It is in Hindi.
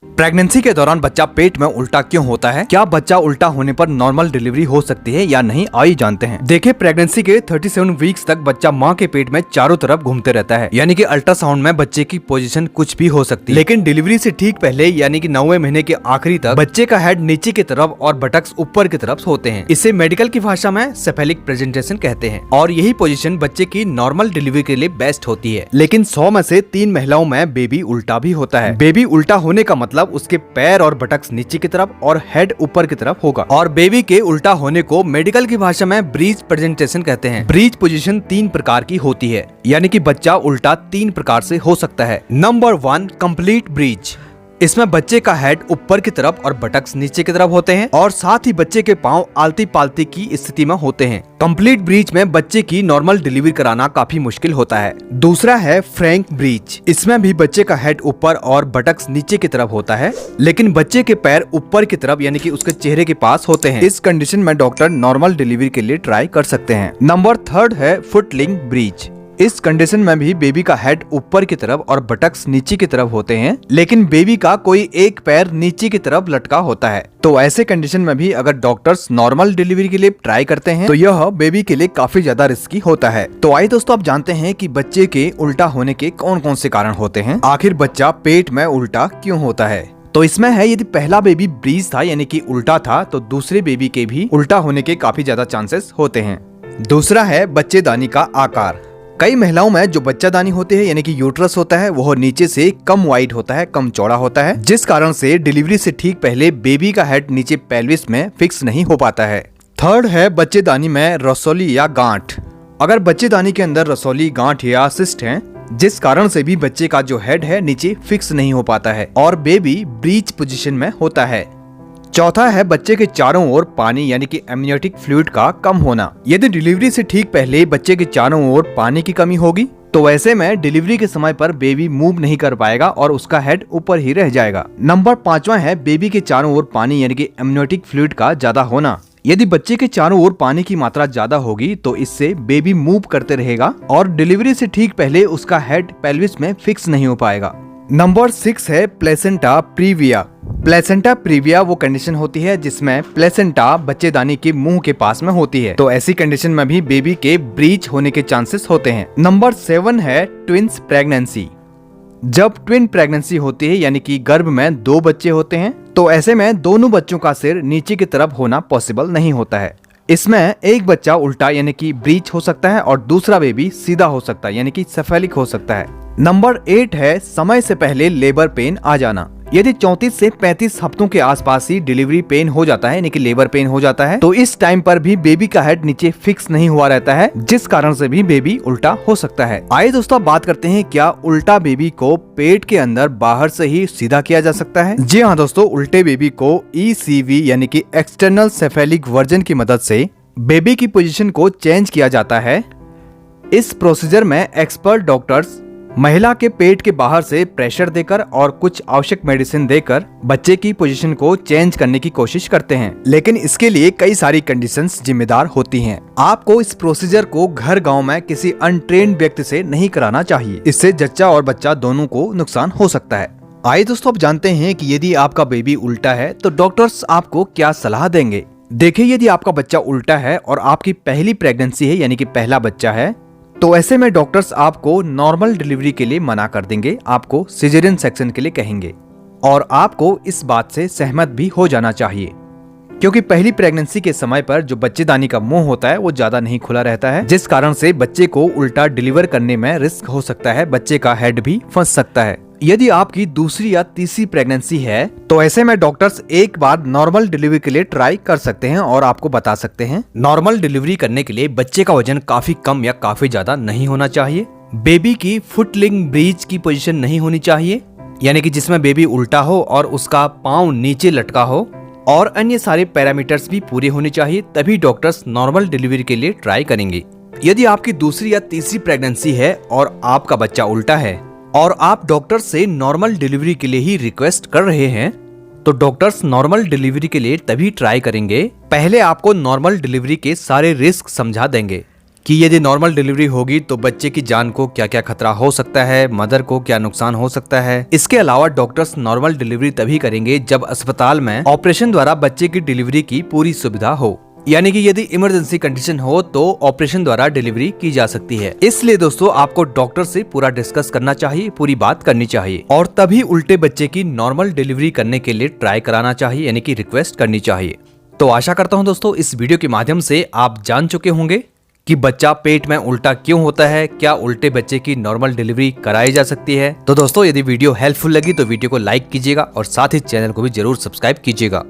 प्रेगनेंसी के दौरान बच्चा पेट में उल्टा क्यों होता है? क्या बच्चा उल्टा होने पर नॉर्मल डिलीवरी हो सकती है या नहीं, आइए जानते हैं। देखिए, प्रेगनेंसी के 37 वीक्स तक बच्चा माँ के पेट में चारों तरफ घूमते रहता है, यानी कि अल्ट्रासाउंड में बच्चे की पोजीशन कुछ भी हो सकती है। लेकिन डिलीवरी से ठीक पहले यानी कि 9वें महीने के आखिरी तक बच्चे का हेड नीचे की तरफ और बटक्स ऊपर की तरफ होते हैं। इसे मेडिकल की भाषा में सेफेलिक प्रेजेंटेशन कहते हैं और यही पोजीशन बच्चे की नॉर्मल डिलीवरी के लिए बेस्ट होती है। लेकिन 100 में से 3 महिलाओं में बेबी उल्टा भी होता है। बेबी उल्टा होने का मतलब उसके पैर और बटक्स नीचे की तरफ और हेड ऊपर की तरफ होगा। और बेबी के उल्टा होने को मेडिकल की भाषा में ब्रीच प्रेजेंटेशन कहते हैं। ब्रीच पोजीशन 3 प्रकार की होती है, यानी कि बच्चा उल्टा 3 प्रकार से हो सकता है। Number 1, complete breach. इसमें बच्चे का हेड ऊपर की तरफ और बटक्स नीचे की तरफ होते हैं और साथ ही बच्चे के पांव आलती पालती की स्थिति में होते हैं। कंप्लीट ब्रीच में बच्चे की नॉर्मल डिलीवरी कराना काफी मुश्किल होता है। दूसरा है फ्रैंक ब्रीच। इसमें भी बच्चे का हेड ऊपर और बटक्स नीचे की तरफ होता है, लेकिन बच्चे के पैर ऊपर की तरफ यानी कि उसके चेहरे के पास होते हैं। इस कंडीशन में डॉक्टर नॉर्मल डिलीवरी के लिए ट्राई कर सकते हैं। नंबर 3 है फुटलिंग ब्रीच। इस कंडीशन में भी बेबी का हेड ऊपर की तरफ और बटक्स नीचे की तरफ होते हैं, लेकिन बेबी का कोई एक पैर नीचे की तरफ लटका होता है। तो ऐसे कंडीशन में भी अगर डॉक्टर्स नॉर्मल डिलीवरी के लिए ट्राई करते हैं तो यह बेबी के लिए काफी ज्यादा रिस्की होता है। तो आइए दोस्तों, आप जानते हैं कि बच्चे के उल्टा होने के कौन कौन से कारण होते हैं। आखिर बच्चा पेट में उल्टा क्यों होता है? तो इसमें है, यदि पहला बेबी ब्रीच था यानी कि उल्टा था, तो दूसरे बेबी के भी उल्टा होने के काफी ज्यादा चांसेस होते हैं। दूसरा है बच्चेदानी का आकार। कई महिलाओं में जो बच्चादानी होती है यानी कि यूट्रस होता है, वह नीचे से कम वाइड होता है, कम चौड़ा होता है, जिस कारण से डिलीवरी से ठीक पहले बेबी का हेड नीचे पेल्विस में फिक्स नहीं हो पाता है। थर्ड है बच्चेदानी में रसौली या गांठ। अगर बच्चेदानी के अंदर रसौली, गांठ या सिस्ट है, जिस कारण से भी बच्चे का जो हेड है नीचे फिक्स नहीं हो पाता है और बेबी ब्रीच पोजीशन में होता है। चौथा है बच्चे के चारों ओर पानी यानी कि एमनियोटिक फ्लूइड का कम होना। यदि डिलीवरी से ठीक पहले बच्चे के चारों ओर पानी की कमी होगी तो ऐसे में डिलीवरी के समय पर बेबी मूव नहीं कर पाएगा और उसका हेड ऊपर ही रह जाएगा। नंबर 5वां है बेबी के चारों ओर पानी यानी कि एमनियोटिक फ्लूइड का ज्यादा होना। यदि बच्चे के चारों ओर पानी की मात्रा ज्यादा होगी तो इससे बेबी मूव करते रहेगा और डिलीवरी से ठीक पहले उसका हेड पेल्विस में फिक्स नहीं हो पाएगा। नंबर 6 है प्लेसेंटा प्रीविया। प्लेसेंटा प्रीविया वो कंडीशन होती है जिसमें प्लेसेंटा बच्चेदानी के मुंह के पास में होती है, तो ऐसी कंडीशन में भी बेबी के ब्रीच होने के चांसेस होते हैं। नंबर 7 है ट्विंस प्रेगनेंसी। जब ट्विन प्रेगनेंसी होती है यानी कि गर्भ में 2 बच्चे होते हैं, तो ऐसे में दोनों बच्चों का सिर नीचे की तरफ होना पॉसिबल नहीं होता है। इसमें एक बच्चा उल्टा यानी कि ब्रीच हो सकता है और दूसरा बेबी सीधा हो सकता है यानी कि सेफेलिक हो सकता है। नंबर 8 है समय से पहले लेबर पेन आ जाना। यदि 34 से 35 हफ्तों के आसपास ही डिलीवरी पेन हो जाता है यानी कि लेबर पेन हो जाता है, तो इस टाइम पर भी बेबी का हेड नीचे फिक्स नहीं हुआ रहता है, जिस कारण से भी बेबी उल्टा हो सकता है। आइए दोस्तों, अब बात करते हैं, क्या उल्टा बेबी को पेट के अंदर बाहर से ही सीधा किया जा सकता है? जी हाँ दोस्तों, उल्टे बेबी को ECV यानी कि एक्सटर्नल सेफेलिक वर्जन की मदद से बेबी की पोजीशन को चेंज किया जाता है। इस प्रोसीजर में एक्सपर्ट डॉक्टर्स महिला के पेट के बाहर से प्रेशर देकर और कुछ आवश्यक मेडिसिन देकर बच्चे की पोजीशन को चेंज करने की कोशिश करते हैं, लेकिन इसके लिए कई सारी कंडीशंस जिम्मेदार होती हैं। आपको इस प्रोसीजर को घर गांव में किसी अनट्रेन्ड व्यक्ति से नहीं कराना चाहिए, इससे जच्चा और बच्चा दोनों को नुकसान हो सकता है। आइए दोस्तों, अब जानते हैं कि यदि आपका बेबी उल्टा है तो डॉक्टर्स आपको क्या सलाह देंगे। देखिए, यदि आपका बच्चा उल्टा है और आपकी पहली प्रेगनेंसी है यानी कि पहला बच्चा है, तो ऐसे में डॉक्टर्स आपको नॉर्मल डिलीवरी के लिए मना कर देंगे, आपको सिजेरियन सेक्शन के लिए कहेंगे और आपको इस बात से सहमत भी हो जाना चाहिए, क्योंकि पहली प्रेगनेंसी के समय पर जो बच्चेदानी का मुंह होता है वो ज्यादा नहीं खुला रहता है, जिस कारण से बच्चे को उल्टा डिलीवर करने में रिस्क हो सकता है, बच्चे का हेड भी फंस सकता है। यदि आपकी दूसरी या तीसरी प्रेगनेंसी है तो ऐसे में डॉक्टर्स एक बार नॉर्मल डिलीवरी के लिए ट्राई कर सकते हैं और आपको बता सकते हैं। नॉर्मल डिलीवरी करने के लिए बच्चे का वजन काफी कम या काफी ज्यादा नहीं होना चाहिए। बेबी की फुटलिंग ब्रीच की पोजीशन नहीं होनी चाहिए, यानी कि जिसमें बेबी उल्टा हो और उसका पाँव नीचे लटका हो, और अन्य सारे पैरामीटर्स भी पूरे होने चाहिए, तभी डॉक्टर्स नॉर्मल डिलीवरी के लिए ट्राई करेंगे। यदि आपकी दूसरी या तीसरी प्रेगनेंसी है और आपका बच्चा उल्टा है और आप डॉक्टर से नॉर्मल डिलीवरी के लिए ही रिक्वेस्ट कर रहे हैं, तो डॉक्टर्स नॉर्मल डिलीवरी के लिए तभी ट्राई करेंगे, पहले आपको नॉर्मल डिलीवरी के सारे रिस्क समझा देंगे। कि यदि नॉर्मल डिलीवरी होगी तो बच्चे की जान को क्या क्या खतरा हो सकता है, मदर को क्या नुकसान हो सकता है। इसके अलावा डॉक्टर्स नॉर्मल डिलीवरी तभी करेंगे जब अस्पताल में ऑपरेशन द्वारा बच्चे की डिलीवरी की पूरी सुविधा हो, यानी कि यदि इमरजेंसी कंडीशन हो तो ऑपरेशन द्वारा डिलीवरी की जा सकती है। इसलिए दोस्तों आपको डॉक्टर से पूरा डिस्कस करना चाहिए, पूरी बात करनी चाहिए और तभी उल्टे बच्चे की नॉर्मल डिलीवरी करने के लिए ट्राई कराना चाहिए, यानी कि रिक्वेस्ट करनी चाहिए। तो आशा करता हूँ दोस्तों इस वीडियो के माध्यम से आप जान चुके होंगे कि बच्चा पेट में उल्टा क्यों होता है, क्या उल्टे बच्चे की नॉर्मल डिलीवरी कराई जा सकती है। तो दोस्तों यदि वीडियो हेल्पफुल लगी तो वीडियो को लाइक कीजिएगा और साथ ही चैनल को भी जरूर सब्सक्राइब कीजिएगा।